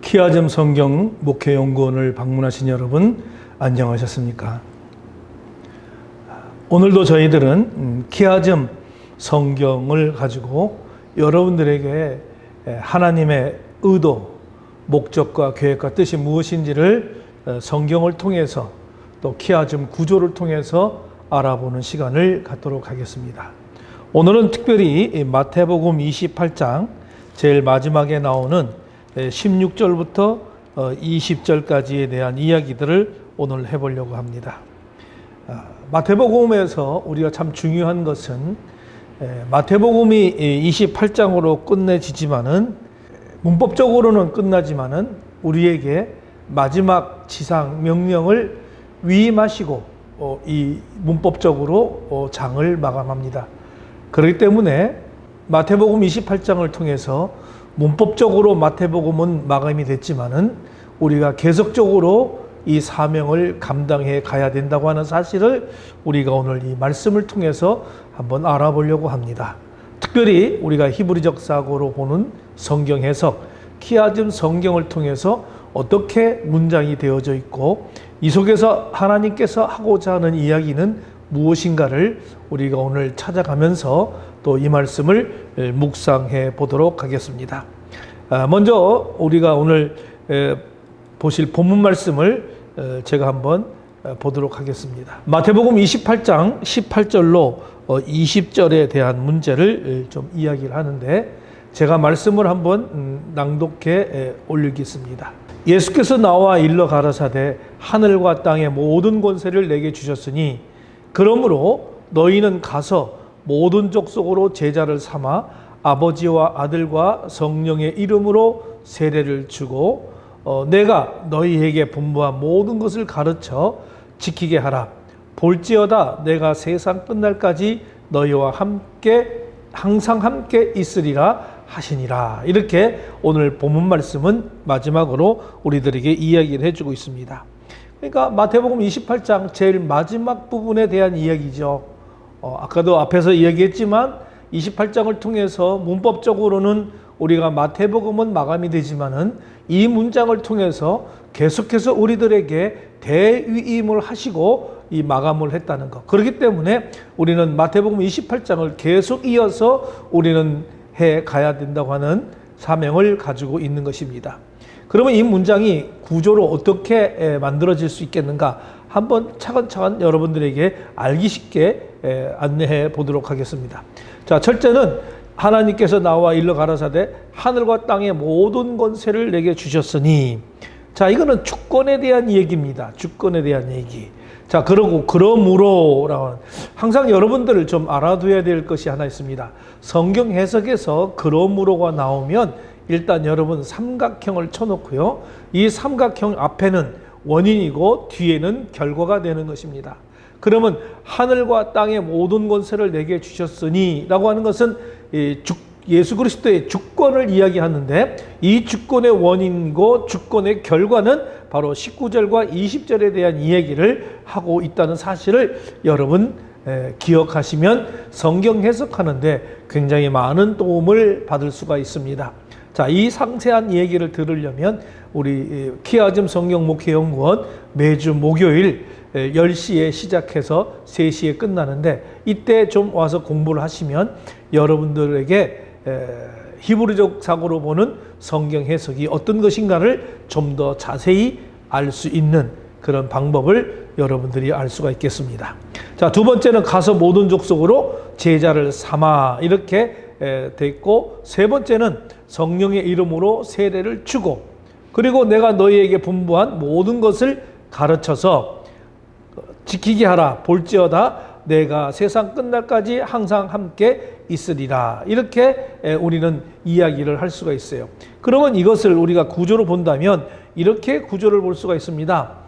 키아즘 성경 목회연구원을 방문하신 여러분 안녕하셨습니까? 오늘도 저희들은 키아즘 성경을 가지고 여러분들에게 하나님의 의도, 목적과 계획과 뜻이 무엇인지를 성경을 통해서 또 키아즘 구조를 통해서 알아보는 시간을 갖도록 하겠습니다. 오늘은 특별히 마태복음 28장 제일 마지막에 나오는 16절부터 20절까지에 대한 이야기들을 오늘 해보려고 합니다. 마태복음에서 우리가 참 중요한 것은 마태복음이 28장으로 끝내지지만은 문법적으로는 끝나지만은 우리에게 마지막 지상 명령을 위임하시고 이 문법적으로 장을 마감합니다. 그렇기 때문에 마태복음 28장을 통해서 문법적으로 마태복음은 마감이 됐지만은 우리가 계속적으로 이 사명을 감당해 가야 된다고 하는 사실을 우리가 오늘 이 말씀을 통해서 한번 알아보려고 합니다. 특별히 우리가 히브리적 사고로 보는 성경 해석, 키아즘 성경을 통해서 어떻게 문장이 되어져 있고 이 속에서 하나님께서 하고자 하는 이야기는 무엇인가를 우리가 오늘 찾아가면서 또 이 말씀을 묵상해 보도록 하겠습니다. 먼저 우리가 오늘 보실 본문 말씀을 제가 한번 보도록 하겠습니다. 마태복음 28장 18절로 20절에 대한 문제를 좀 이야기를 하는데 제가 말씀을 한번 낭독해 올리겠습니다. 예수께서 나와 일러 가라사대 하늘과 땅의 모든 권세를 내게 주셨으니 그러므로 너희는 가서 모든 족속으로 제자를 삼아 아버지와 아들과 성령의 이름으로 세례를 주고 내가 너희에게 분부한 모든 것을 가르쳐 지키게 하라. 볼지어다 내가 세상 끝날까지 너희와 함께 항상 함께 있으리라 하시니라. 이렇게 오늘 본문 말씀은 마지막으로 우리들에게 이야기를 해주고 있습니다. 그러니까 마태복음 28장 제일 마지막 부분에 대한 이야기죠. 아까도 앞에서 이야기했지만 28장을 통해서 문법적으로는 우리가 마태복음은 마감이 되지만은 이 문장을 통해서 계속해서 우리들에게 대위임을 하시고 이 마감을 했다는 것. 그렇기 때문에 우리는 마태복음 28장을 계속 이어서 우리는 해 가야 된다고 하는 사명을 가지고 있는 것입니다. 그러면 이 문장이 구조로 어떻게 만들어질 수 있겠는가? 한번 차근차근 여러분들에게 알기 쉽게 안내해 보도록 하겠습니다. 자, 첫째는 하나님께서 나와 일러 가라사대 하늘과 땅의 모든 권세를 내게 주셨으니, 자, 이거는 주권에 대한 얘기입니다. 주권에 대한 얘기. 자, 그러므로라고 항상 여러분들을 좀 알아둬야 될 것이 하나 있습니다. 성경 해석에서 그러므로가 나오면 일단 여러분 삼각형을 쳐놓고요. 이 삼각형 앞에는 원인이고 뒤에는 결과가 되는 것입니다. 그러면 하늘과 땅의 모든 권세를 내게 주셨으니 라고 하는 것은 예수 그리스도의 주권을 이야기하는데 이 주권의 원인이고 주권의 결과는 바로 19절과 20절에 대한 이야기를 하고 있다는 사실을 여러분 기억하시면 성경 해석하는데 굉장히 많은 도움을 받을 수가 있습니다. 자, 이 상세한 얘기를 들으려면 우리 키아즘 성경 목회연구원 매주 목요일 10시에 시작해서 3시에 끝나는데 이때 좀 와서 공부를 하시면 여러분들에게 히브리적 사고로 보는 성경 해석이 어떤 것인가를 좀 더 자세히 알 수 있는 그런 방법을 여러분들이 알 수가 있겠습니다. 자, 두 번째는 가서 모든 족속으로 제자를 삼아 이렇게 돼 있고, 세 번째는 성령의 이름으로 세례를 주고, 그리고 내가 너희에게 분부한 모든 것을 가르쳐서 지키게 하라. 볼지어다 내가 세상 끝날까지 항상 함께 있으리라. 이렇게 우리는 이야기를 할 수가 있어요. 그러면 이것을 우리가 구조로 본다면 이렇게 구조를 볼 수가 있습니다.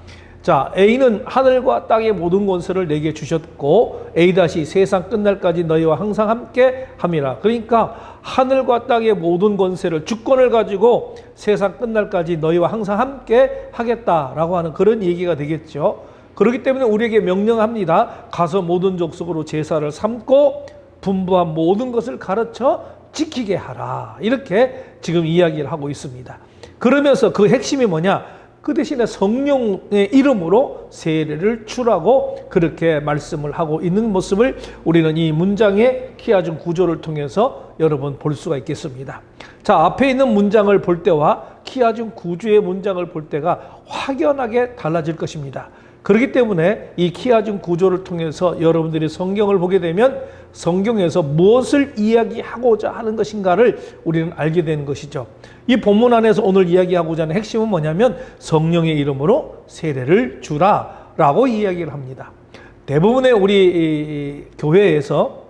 자, A는 하늘과 땅의 모든 권세를 내게 주셨고 A- 세상 끝날까지 너희와 항상 함께 함이라. 그러니까 하늘과 땅의 모든 권세를 주권을 가지고 세상 끝날까지 너희와 항상 함께 하겠다라고 하는 그런 얘기가 되겠죠. 그렇기 때문에 우리에게 명령합니다. 가서 모든 족속으로 제사를 삼고 분부한 모든 것을 가르쳐 지키게 하라. 이렇게 지금 이야기를 하고 있습니다. 그러면서 그 핵심이 뭐냐? 그 대신에 성령의 이름으로 세례를 주라고 그렇게 말씀을 하고 있는 모습을 우리는 이 문장의 키아준 구조를 통해서 여러분 볼 수가 있겠습니다. 자, 앞에 있는 문장을 볼 때와 키아준 구조의 문장을 볼 때가 확연하게 달라질 것입니다. 그렇기 때문에 이 키아준 구조를 통해서 여러분들이 성경을 보게 되면 성경에서 무엇을 이야기하고자 하는 것인가를 우리는 알게 되는 것이죠. 이 본문 안에서 오늘 이야기하고자 하는 핵심은 뭐냐면 성령의 이름으로 세례를 주라라고 이야기를 합니다. 대부분의 우리 교회에서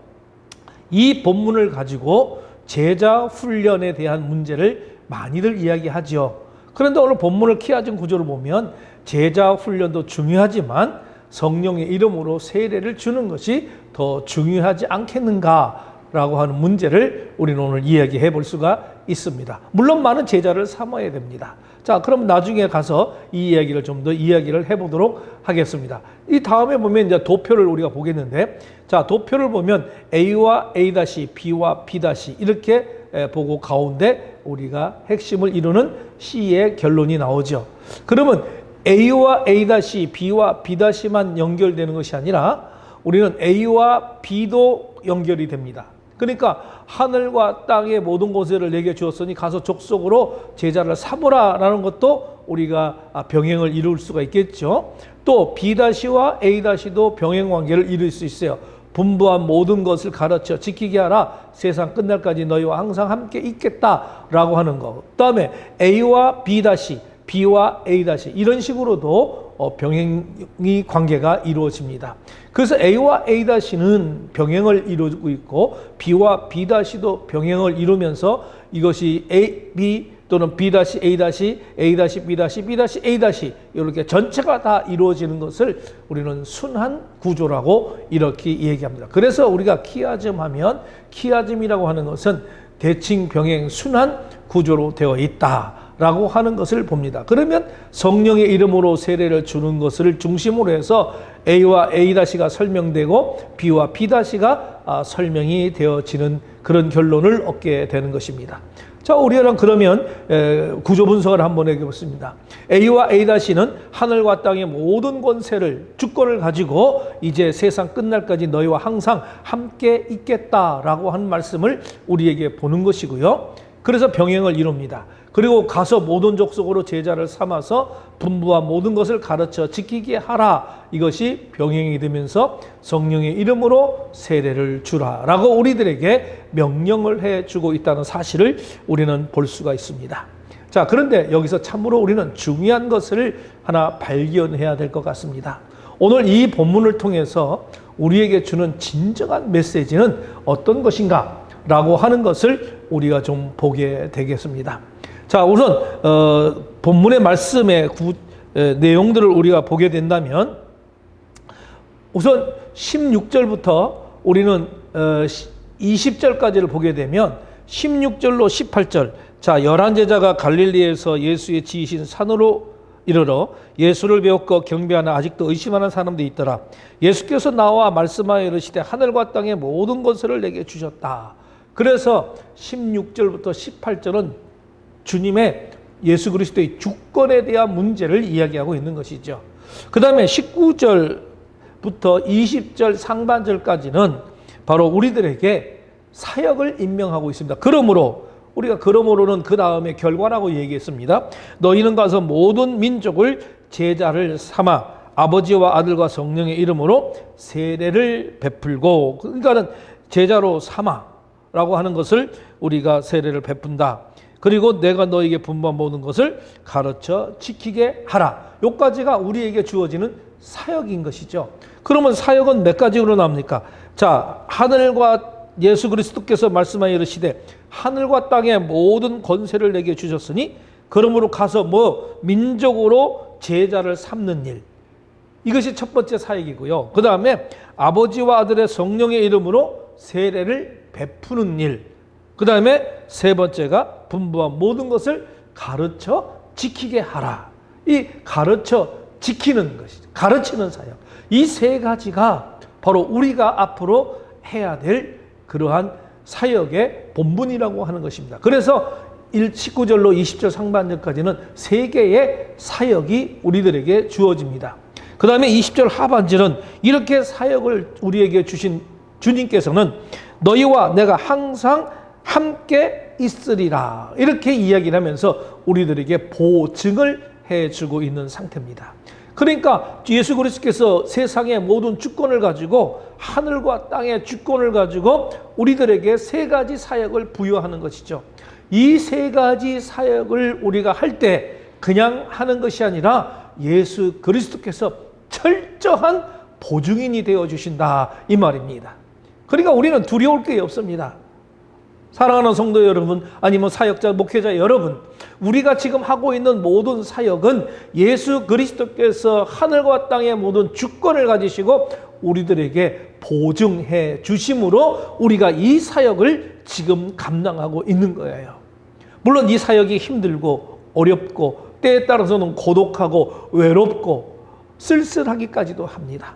이 본문을 가지고 제자 훈련에 대한 문제를 많이들 이야기하지요. 그런데 오늘 본문을 키아준 구조를 보면 제자 훈련도 중요하지만 성령의 이름으로 세례를 주는 것이 더 중요하지 않겠는가라고 하는 문제를 우리는 오늘 이야기해 볼 수가 있습니다. 물론 많은 제자를 삼아야 됩니다. 자, 그럼 나중에 가서 이 이야기를 좀 더 이야기를 해보도록 하겠습니다. 이 다음에 보면 이제 도표를 우리가 보겠는데, 자, 도표를 보면 A와 A-, B와 B- 이렇게 보고 가운데 우리가 핵심을 이루는 C의 결론이 나오죠. 그러면 A와 A-, B와 B-만 연결되는 것이 아니라 우리는 A와 B도 연결이 됩니다. 그러니까 하늘과 땅의 모든 권세를 내게 주었으니 가서 족속으로 제자를 삼으라라는 것도 우리가 병행을 이룰 수가 있겠죠. 또 B-와 A-도 병행 관계를 이룰 수 있어요. 분부한 모든 것을 가르쳐 지키게 하라. 세상 끝날까지 너희와 항상 함께 있겠다라고 하는 거. 그다음에 A와 B-, B와 A- 이런 식으로도 병행이 관계가 이루어집니다. 그래서 A와 A-는 병행을 이루고 있고 B와 B-도 병행을 이루면서 이것이 A, B 또는 B-, A-, A-, B-, B-A- 이렇게 전체가 다 이루어지는 것을 우리는 순환 구조라고 이렇게 얘기합니다. 그래서 우리가 키아즘 하면 키아즘이라고 하는 것은 대칭 병행 순환 구조로 되어 있다라고 하는 것을 봅니다. 그러면 성령의 이름으로 세례를 주는 것을 중심으로 해서 A와 A-가 설명되고 B와 B-가 설명이 되어지는 그런 결론을 얻게 되는 것입니다. 자, 우리는 그러면 구조 분석을 한번 해보겠습니다. A와 A-는 하늘과 땅의 모든 권세를, 주권을 가지고 이제 세상 끝날까지 너희와 항상 함께 있겠다라고 하는 말씀을 우리에게 보는 것이고요. 그래서 병행을 이룹니다. 그리고 가서 모든 족속으로 제자를 삼아서 분부한 모든 것을 가르쳐 지키게 하라. 이것이 병행이 되면서 성령의 이름으로 세례를 주라라고 우리들에게 명령을 해주고 있다는 사실을 우리는 볼 수가 있습니다. 자, 그런데 여기서 참으로 우리는 중요한 것을 하나 발견해야 될 것 같습니다. 오늘 이 본문을 통해서 우리에게 주는 진정한 메시지는 어떤 것인가 라고 하는 것을 우리가 좀 보게 되겠습니다. 자, 우선 본문의 말씀의 내용들을 우리가 보게 된다면 우선 16절부터 우리는 20절까지를 보게 되면 16절로 18절, 자, 11제자가 갈릴리에서 예수의 지으신 산으로 이르러 예수를 배웠고 경배하나 아직도 의심하는 사람들이 있더라. 예수께서 나와 말씀하여 이르시되 하늘과 땅의 모든 것을 내게 주셨다. 그래서 16절부터 18절은 주님의 예수 그리스도의 주권에 대한 문제를 이야기하고 있는 것이죠. 그 다음에 19절부터 20절 상반절까지는 바로 우리들에게 사역을 임명하고 있습니다. 그러므로는 그 다음에 결과라고 얘기했습니다. 너희는 가서 모든 민족을 제자를 삼아 아버지와 아들과 성령의 이름으로 세례를 베풀고, 그러니까는 제자로 삼아라고 하는 것을 우리가 세례를 베푼다. 그리고 내가 너에게 분부한 모든 것을 가르쳐 지키게 하라. 여기까지가 우리에게 주어지는 사역인 것이죠. 그러면 사역은 몇 가지로 나옵니까? 자, 하늘과 예수 그리스도께서 말씀하여 이르시되 하늘과 땅의 모든 권세를 내게 주셨으니 그러므로 가서 민족으로 제자를 삼는 일. 이것이 첫 번째 사역이고요. 그 다음에 아버지와 아들의 성령의 이름으로 세례를 베푸는 일. 그 다음에 세 번째가 분부한 모든 것을 가르쳐 지키게 하라. 이 가르쳐 지키는 것이죠. 가르치는 사역. 이 세 가지가 바로 우리가 앞으로 해야 될 그러한 사역의 본분이라고 하는 것입니다. 그래서 19절로 20절 상반절까지는 세 개의 사역이 우리들에게 주어집니다. 그 다음에 20절 하반절은 이렇게 사역을 우리에게 주신 주님께서는 너희와 내가 항상 함께 있으리라 이렇게 이야기를 하면서 우리들에게 보증을 해주고 있는 상태입니다. 그러니까 예수 그리스도께서 세상의 모든 주권을 가지고 하늘과 땅의 주권을 가지고 우리들에게 세 가지 사역을 부여하는 것이죠. 이 세 가지 사역을 우리가 할 때 그냥 하는 것이 아니라 예수 그리스도께서 철저한 보증인이 되어 주신다 이 말입니다. 그러니까 우리는 두려울 게 없습니다. 사랑하는 성도 여러분, 아니면 사역자, 목회자 여러분, 우리가 지금 하고 있는 모든 사역은 예수 그리스도께서 하늘과 땅의 모든 주권을 가지시고 우리들에게 보증해 주심으로 우리가 이 사역을 지금 감당하고 있는 거예요. 물론 이 사역이 힘들고 어렵고 때에 따라서는 고독하고 외롭고 쓸쓸하기까지도 합니다.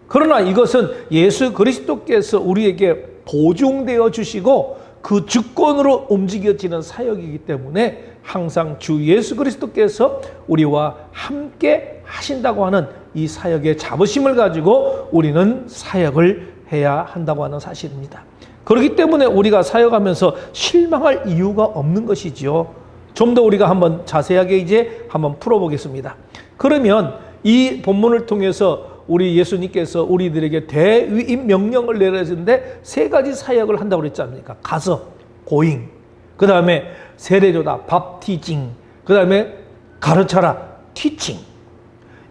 그러나 이것은 예수 그리스도께서 우리에게 보증되어 주시고 그 주권으로 움직여지는 사역이기 때문에 항상 주 예수 그리스도께서 우리와 함께 하신다고 하는 이 사역의 자부심을 가지고 우리는 사역을 해야 한다고 하는 사실입니다. 그렇기 때문에 우리가 사역하면서 실망할 이유가 없는 것이지요. 좀 더 우리가 한번 자세하게 이제 한번 풀어보겠습니다. 그러면 이 본문을 통해서 우리 예수님께서 우리들에게 대위임 명령을 내려주는데 세 가지 사역을 한다고 그랬지 않습니까? 가서, 고잉, 그 다음에 세례조다, 밥티징, 그 다음에 가르쳐라, 티칭.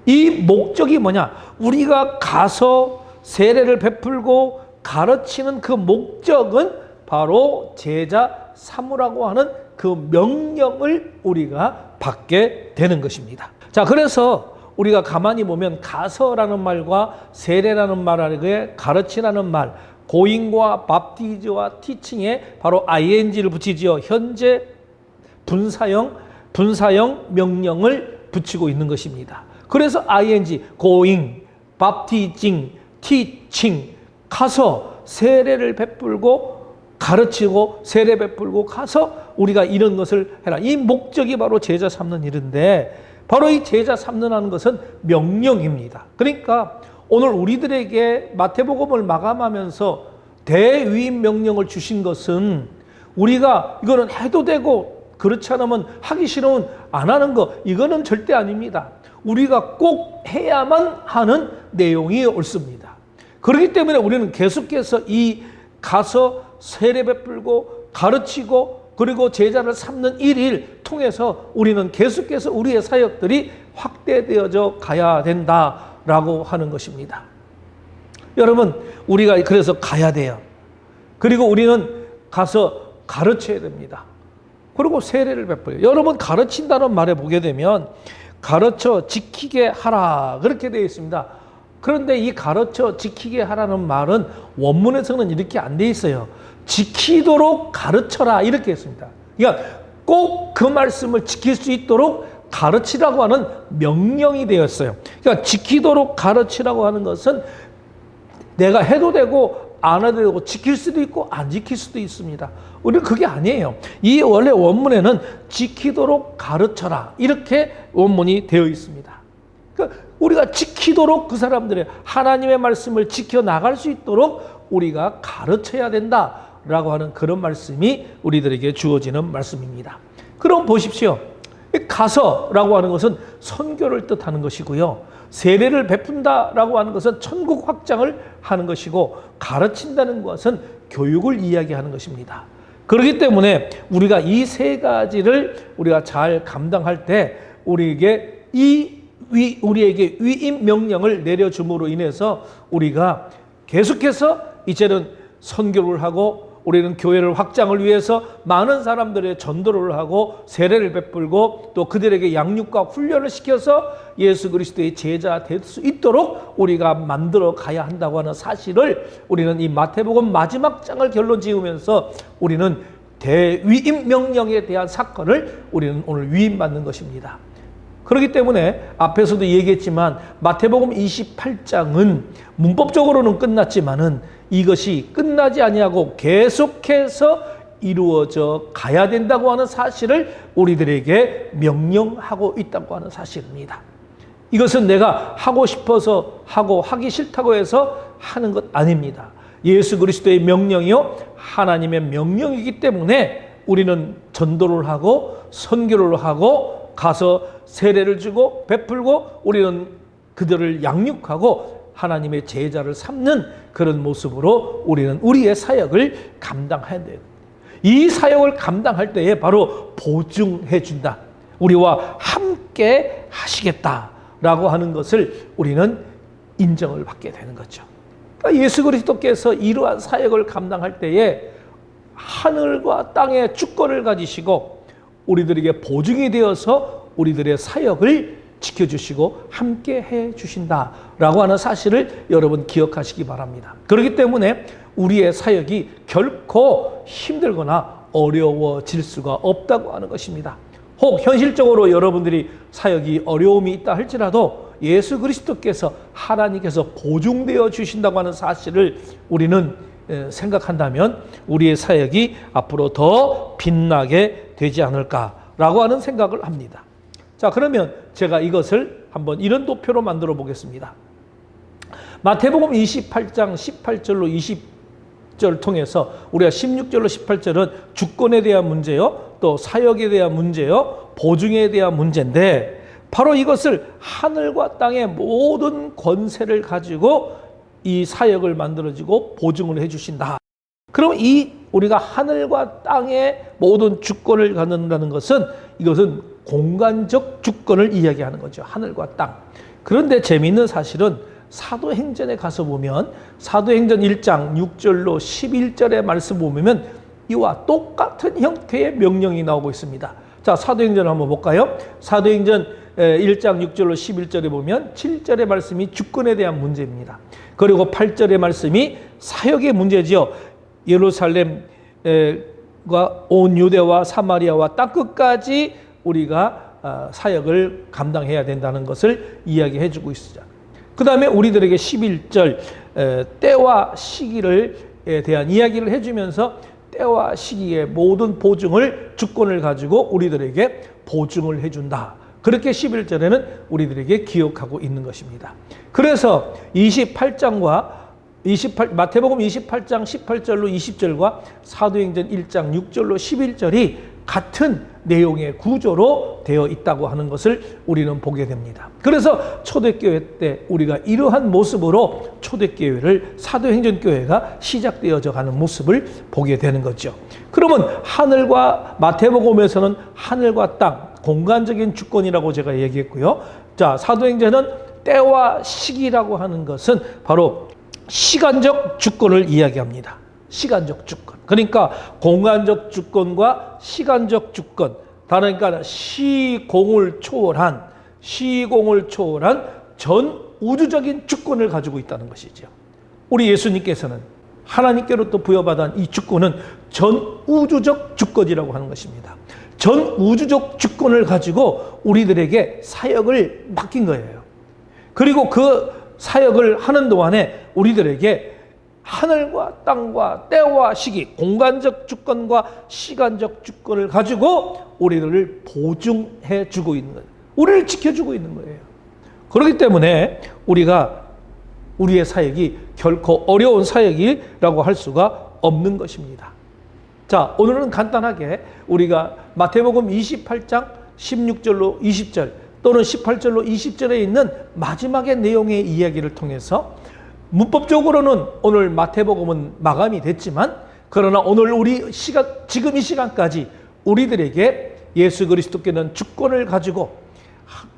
이 목적이 뭐냐? 우리가 가서 세례를 베풀고 가르치는 그 목적은 바로 제자 삼으라고 하는 그 명령을 우리가 받게 되는 것입니다. 자, 그래서 우리가 가만히 보면 가서라는 말과 세례라는 말에 가르치라는 말, 고잉과 밥티즈와 티칭에 바로 ing를 붙이지요. 현재 분사형 명령을 붙이고 있는 것입니다. 그래서 ing, going, baptizing, teaching, 가서 세례를 베풀고 가르치고 세례 베풀고 가서 우리가 이런 것을 해라. 이 목적이 바로 제자 삼는 일인데 바로 이 제자 삼는다는 것은 명령입니다. 그러니까 오늘 우리들에게 마태복음을 마감하면서 대위임 명령을 주신 것은 우리가 이거는 해도 되고 그렇지 않으면 하기 싫으면 안 하는 거, 이거는 절대 아닙니다. 우리가 꼭 해야만 하는 내용이 옳습니다. 그렇기 때문에 우리는 계속해서 이 가서 세례 베풀고 가르치고 그리고 제자를 삼는 일을 통해서 우리는 계속해서 우리의 사역들이 확대되어져 가야 된다라고 하는 것입니다. 여러분, 우리가 그래서 가야 돼요. 그리고 우리는 가서 가르쳐야 됩니다. 그리고 세례를 베풀어요. 여러분, 가르친다는 말에 보게 되면 가르쳐 지키게 하라 그렇게 되어 있습니다. 그런데 이 가르쳐 지키게 하라는 말은 원문에서는 이렇게 안 돼 있어요. 지키도록 가르쳐라 이렇게 했습니다. 그러니까 꼭 그 말씀을 지킬 수 있도록 가르치라고 하는 명령이 되었어요. 그러니까 지키도록 가르치라고 하는 것은 내가 해도 되고 안 해도 되고 지킬 수도 있고 안 지킬 수도 있습니다. 우리는 그게 아니에요. 이 원래 원문에는 지키도록 가르쳐라 이렇게 원문이 되어 있습니다. 그러니까 우리가 지키도록 그 사람들의 하나님의 말씀을 지켜나갈 수 있도록 우리가 가르쳐야 된다라고 하는 그런 말씀이 우리들에게 주어지는 말씀입니다. 그럼 보십시오. 가서라고 하는 것은 선교를 뜻하는 것이고요. 세례를 베푼다라고 하는 것은 천국 확장을 하는 것이고 가르친다는 것은 교육을 이야기하는 것입니다. 그렇기 때문에 우리가 이 세 가지를 우리가 잘 감당할 때 우리에게 위임 명령을 내려줌으로 인해서 우리가 계속해서 이제는 선교를 하고 우리는 교회를 확장을 위해서 많은 사람들의 전도를 하고 세례를 베풀고 또 그들에게 양육과 훈련을 시켜서 예수 그리스도의 제자 될 수 있도록 우리가 만들어 가야 한다고 하는 사실을 우리는 이 마태복음 마지막 장을 결론 지으면서 우리는 대위임 명령에 대한 사건을 우리는 오늘 위임받는 것입니다. 그렇기 때문에 앞에서도 얘기했지만 마태복음 28장은 문법적으로는 끝났지만은 이것이 끝나지 아니하고 계속해서 이루어져 가야 된다고 하는 사실을 우리들에게 명령하고 있다고 하는 사실입니다. 이것은 내가 하고 싶어서 하고 하기 싫다고 해서 하는 것 아닙니다. 예수 그리스도의 명령이요, 하나님의 명령이기 때문에 우리는 전도를 하고 선교를 하고 가서 세례를 주고 베풀고 우리는 그들을 양육하고 하나님의 제자를 삼는 그런 모습으로 우리는 우리의 사역을 감당해야 돼요. 이 사역을 감당할 때에 바로 보증해 준다. 우리와 함께 하시겠다라고 하는 것을 우리는 인정을 받게 되는 거죠. 그러니까 예수 그리스도께서 이러한 사역을 감당할 때에 하늘과 땅의 주권을 가지시고 우리들에게 보증이 되어서 우리들의 사역을 지켜주시고 함께 해주신다라고 하는 사실을 여러분 기억하시기 바랍니다. 그렇기 때문에 우리의 사역이 결코 힘들거나 어려워질 수가 없다고 하는 것입니다. 혹 현실적으로 여러분들이 사역이 어려움이 있다 할지라도 예수 그리스도께서 하나님께서 보증되어 주신다고 하는 사실을 우리는 생각한다면 우리의 사역이 앞으로 더 빛나게 되지 않을까라고 하는 생각을 합니다. 자, 그러면 제가 이것을 한번 이런 도표로 만들어 보겠습니다. 마태복음 28장 18절로 20절 통해서 우리가 16절로 18절은 주권에 대한 문제요, 또 사역에 대한 문제요, 보증에 대한 문제인데 바로 이것을 하늘과 땅의 모든 권세를 가지고 이 사역을 만들어지고 보증을 해주신다. 그럼 이 우리가 하늘과 땅의 모든 주권을 갖는다는 것은 이것은 공간적 주권을 이야기하는 거죠. 하늘과 땅. 그런데 재미있는 사실은 사도행전에 가서 보면 사도행전 1장 6절로 11절의 말씀 보면 이와 똑같은 형태의 명령이 나오고 있습니다. 자, 사도행전을 한번 볼까요? 사도행전 1장 6절로 11절에 보면 7절의 말씀이 주권에 대한 문제입니다. 그리고 8절의 말씀이 사역의 문제지요. 예루살렘과 온 유대와 사마리아와 땅끝까지 우리가 사역을 감당해야 된다는 것을 이야기해 주고 있습니다. 그 다음에 우리들에게 11절 때와 시기에 대한 이야기를 해주면서 때와 시기의 모든 보증을 주권을 가지고 우리들에게 보증을 해준다. 그렇게 11절에는 우리들에게 기억하고 있는 것입니다. 그래서 28장과 마태복음 28장 18절로 20절과 사도행전 1장 6절로 11절이 같은 내용의 구조로 되어 있다고 하는 것을 우리는 보게 됩니다. 그래서 초대교회 때 우리가 이러한 모습으로 초대교회를 사도행전교회가 시작되어져 가는 모습을 보게 되는 거죠. 그러면 하늘과 마태복음에서는 하늘과 땅, 공간적인 주권이라고 제가 얘기했고요. 자, 사도행전은 때와 시기라고 하는 것은 바로 시간적 주권을 이야기합니다. 시간적 주권. 그러니까 공간적 주권과 시간적 주권. 그러니까 시공을 초월한 전 우주적인 주권을 가지고 있다는 것이죠. 우리 예수님께서는 하나님께로부터 부여받은 이 주권은 전 우주적 주권이라고 하는 것입니다. 전 우주적 주권을 가지고 우리들에게 사역을 맡긴 거예요. 그리고 그 사역을 하는 동안에 우리들에게 하늘과 땅과 때와 시기, 공간적 주권과 시간적 주권을 가지고 우리를 보증해 주고 있는 거예요. 우리를 지켜주고 있는 거예요. 그렇기 때문에 우리의 사역이 결코 어려운 사역이라고 할 수가 없는 것입니다. 자, 오늘은 간단하게 우리가 마태복음 28장 16절로 20절 또는 18절로 20절에 있는 마지막의 내용의 이야기를 통해서 문법적으로는 오늘 마태복음은 마감이 됐지만 그러나 오늘 지금 이 시간까지 우리들에게 예수 그리스도께는 주권을 가지고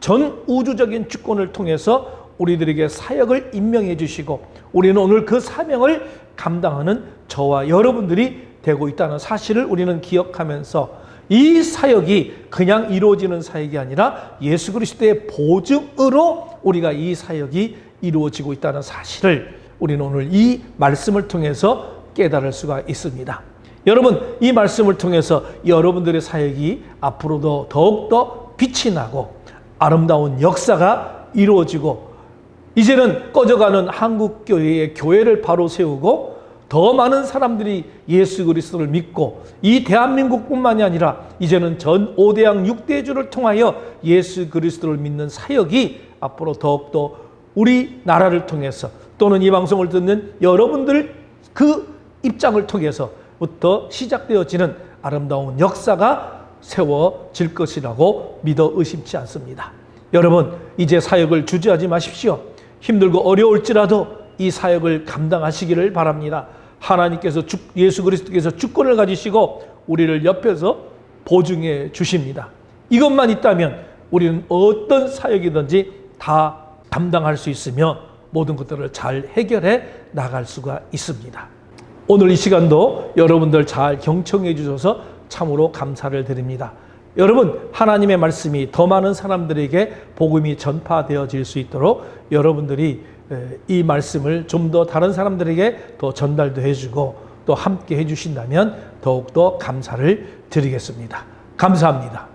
전 우주적인 주권을 통해서 우리들에게 사역을 임명해 주시고 우리는 오늘 그 사명을 감당하는 저와 여러분들이 되고 있다는 사실을 우리는 기억하면서 이 사역이 그냥 이루어지는 사역이 아니라 예수 그리스도의 보증으로 우리가 이 사역이 이루어지고 있다는 사실을 우리는 오늘 이 말씀을 통해서 깨달을 수가 있습니다. 여러분, 이 말씀을 통해서 여러분들의 사역이 앞으로도 더욱더 빛이 나고 아름다운 역사가 이루어지고 이제는 꺼져가는 한국교회의 교회를 바로 세우고 더 많은 사람들이 예수 그리스도를 믿고 이 대한민국뿐만이 아니라 이제는 전 5대양 6대주를 통하여 예수 그리스도를 믿는 사역이 앞으로 더욱더 우리 나라를 통해서 또는 이 방송을 듣는 여러분들 그 입장을 통해서부터 시작되어지는 아름다운 역사가 세워질 것이라고 믿어 의심치 않습니다. 여러분, 이제 사역을 주저하지 마십시오. 힘들고 어려울지라도 이 사역을 감당하시기를 바랍니다. 하나님께서 예수 그리스도께서 주권을 가지시고 우리를 옆에서 보증해 주십니다. 이것만 있다면 우리는 어떤 사역이든지 다 감당할 수 있으며 모든 것들을 잘 해결해 나갈 수가 있습니다. 오늘 이 시간도 여러분들 잘 경청해 주셔서 참으로 감사를 드립니다. 여러분, 하나님의 말씀이 더 많은 사람들에게 복음이 전파되어질 수 있도록 여러분들이 이 말씀을 좀 더 다른 사람들에게 더 전달도 해주고 또 함께 해주신다면 더욱더 감사를 드리겠습니다. 감사합니다.